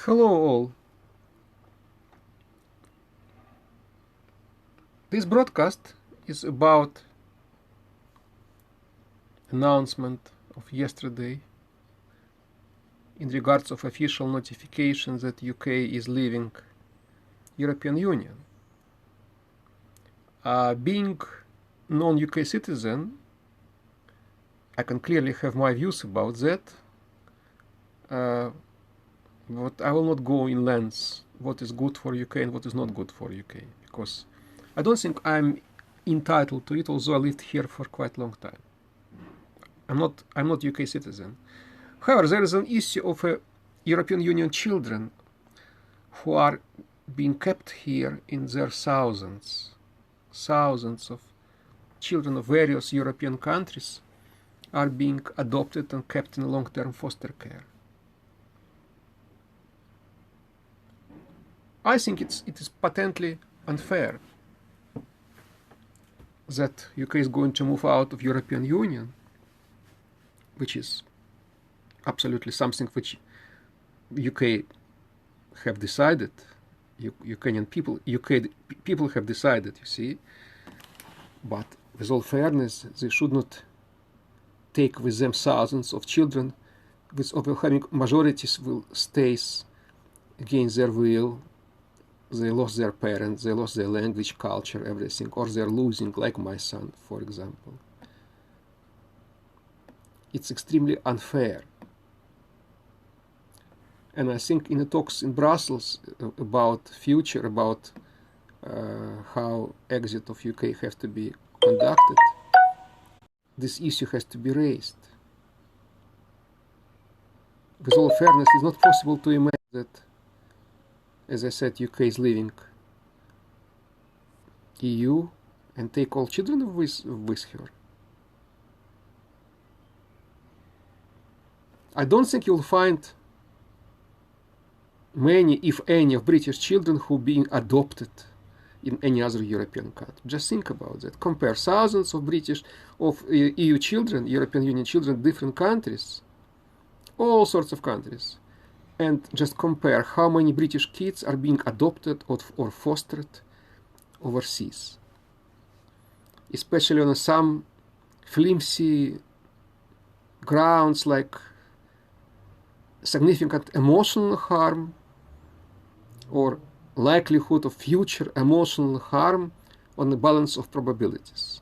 Hello all. This broadcast is about announcement of yesterday in regards of official notification that UK is leaving European Union. Being non-UK citizen, I can clearly have my views about that, but I will not go in length what is good for UK and what is not good for UK, because I don't think I'm entitled to it, although I lived here for quite a long time. I'm not UK citizen. However, there is an issue of European Union children who are being kept here in their thousands of children of various European countries are being adopted and kept in long-term foster care. I think it is patently unfair that UK is going to move out of European Union, which is absolutely something which UK have decided. UK people have decided, you see. But with all fairness, they should not take with them thousands of children, with overwhelming majorities will stay against their will. They lost their parents, they lost their language, culture, everything, or they're losing, like my son, for example. It's extremely unfair. And I think in the talks in Brussels about future, about how exit of UK has to be conducted, this issue has to be raised. With all fairness, it's not possible to imagine that, as I said, UK is leaving EU and take all children with her. I don't think you'll find many, if any, of British children who are being adopted in any other European country. Just think about that. Compare thousands of EU children, European Union children, different countries, all sorts of countries, and just compare how many British kids are being adopted or fostered overseas, especially on some flimsy grounds like significant emotional harm or likelihood of future emotional harm on the balance of probabilities.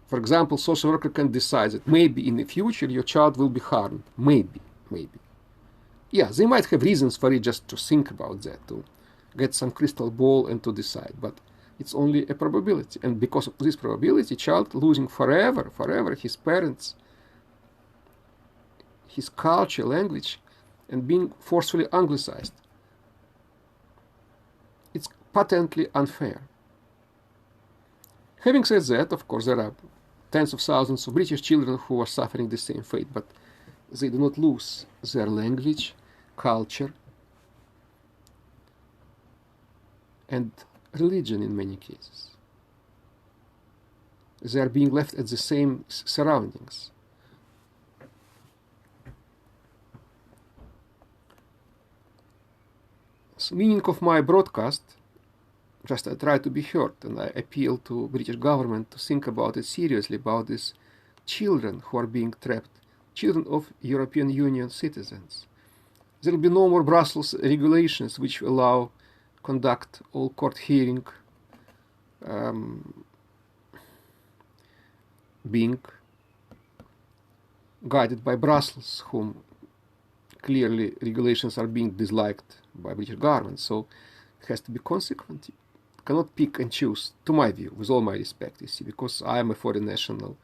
For example, social worker can decide that maybe in the future your child will be harmed. Maybe. Yeah, they might have reasons for it, just to think about that, to get some crystal ball and to decide, but it's only a probability. And because of this probability, child losing forever his parents, his culture, language, and being forcefully anglicized. It's patently unfair. Having said that, of course, there are tens of thousands of British children who are suffering the same fate, but they do not lose their language, culture, and religion in many cases. They are being left at the same surroundings. So, meaning of my broadcast, just I try to be heard, and I appeal to British government to think about it seriously, about these children who are being trapped, children of European Union citizens. There will be no more Brussels regulations which allow conduct all court hearing being guided by Brussels, whom clearly regulations are being disliked by British government, so it has to be consequent. You cannot pick and choose, to my view, with all my respect, you see, because I am a foreign national.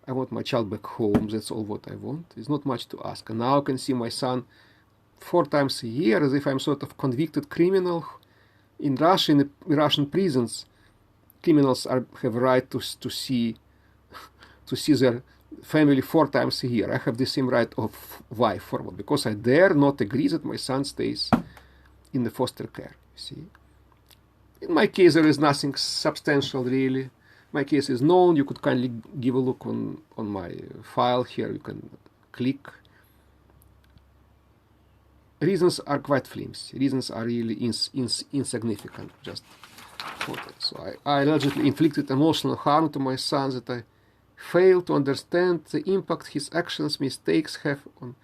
I want my child back home, that's all what I want. It's not much to ask. And now I can see my son 4 times a year, as if I'm sort of convicted criminal. In Russia, in the Russian prisons, criminals have a right to see their family 4 times a year. I have the same right of wife forward, because I dare not agree that my son stays in the foster care, you see. In my case, there is nothing substantial, really. My case is known. You could kindly give a look on my file here. You can click reasons are quite flimsy. Reasons are really insignificant. Just so I allegedly inflicted emotional harm to my son that I failed to understand the impact his actions, mistakes have on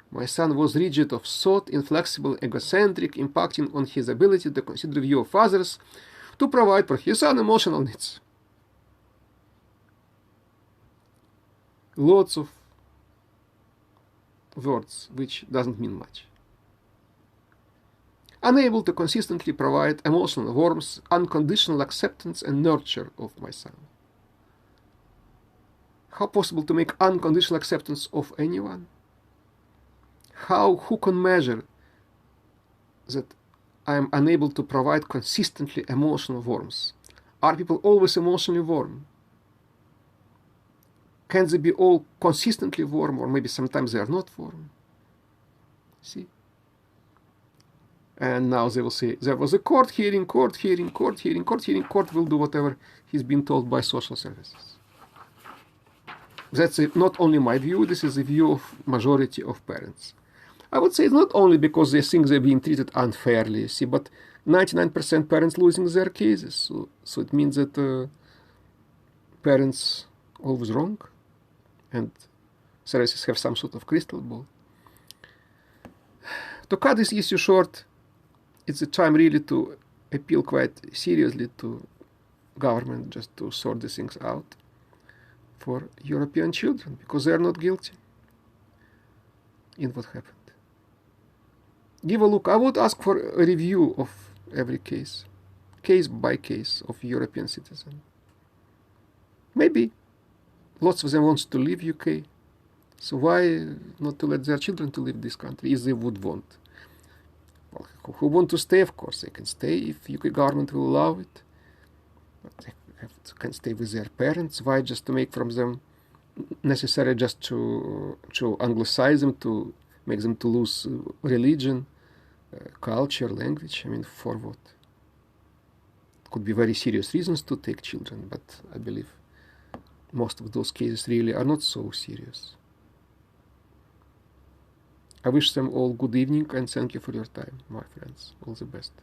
my son was rigid of thought, inflexible, egocentric, impacting on his ability to consider view of others, to provide for his own emotional needs. Lots of words which doesn't mean much. Unable to consistently provide emotional warmth, unconditional acceptance and nurture of my son. How possible to make unconditional acceptance of anyone? Who can measure that I am unable to provide consistently emotional warmth? Are people always emotionally warm? Can they be all consistently warm, or maybe sometimes they are not warm? See? And now they will say, there was a court hearing, court will do whatever he's been told by social services. That's not only my view, this is the view of majority of parents. I would say it's not only because they think they're being treated unfairly, see, but 99% parents losing their cases. So it means that parents always wrong, and services have some sort of crystal ball. To cut this issue short, it's a time really to appeal quite seriously to government just to sort these things out for European children, because they are not guilty in what happened. Give a look. I would ask for a review of every case by case of European citizen. Maybe lots of them wants to leave UK, so why not to let their children to leave this country if they would want? Well, who want to stay, of course, they can stay if UK government will allow it. But they can stay with their parents. Why just to make from them necessary just to anglicize them, to make them to lose religion, culture, language? I mean, for what? It could be very serious reasons to take children, but I believe most of those cases really are not so serious. I wish them all good evening and thank you for your time, my friends. All the best.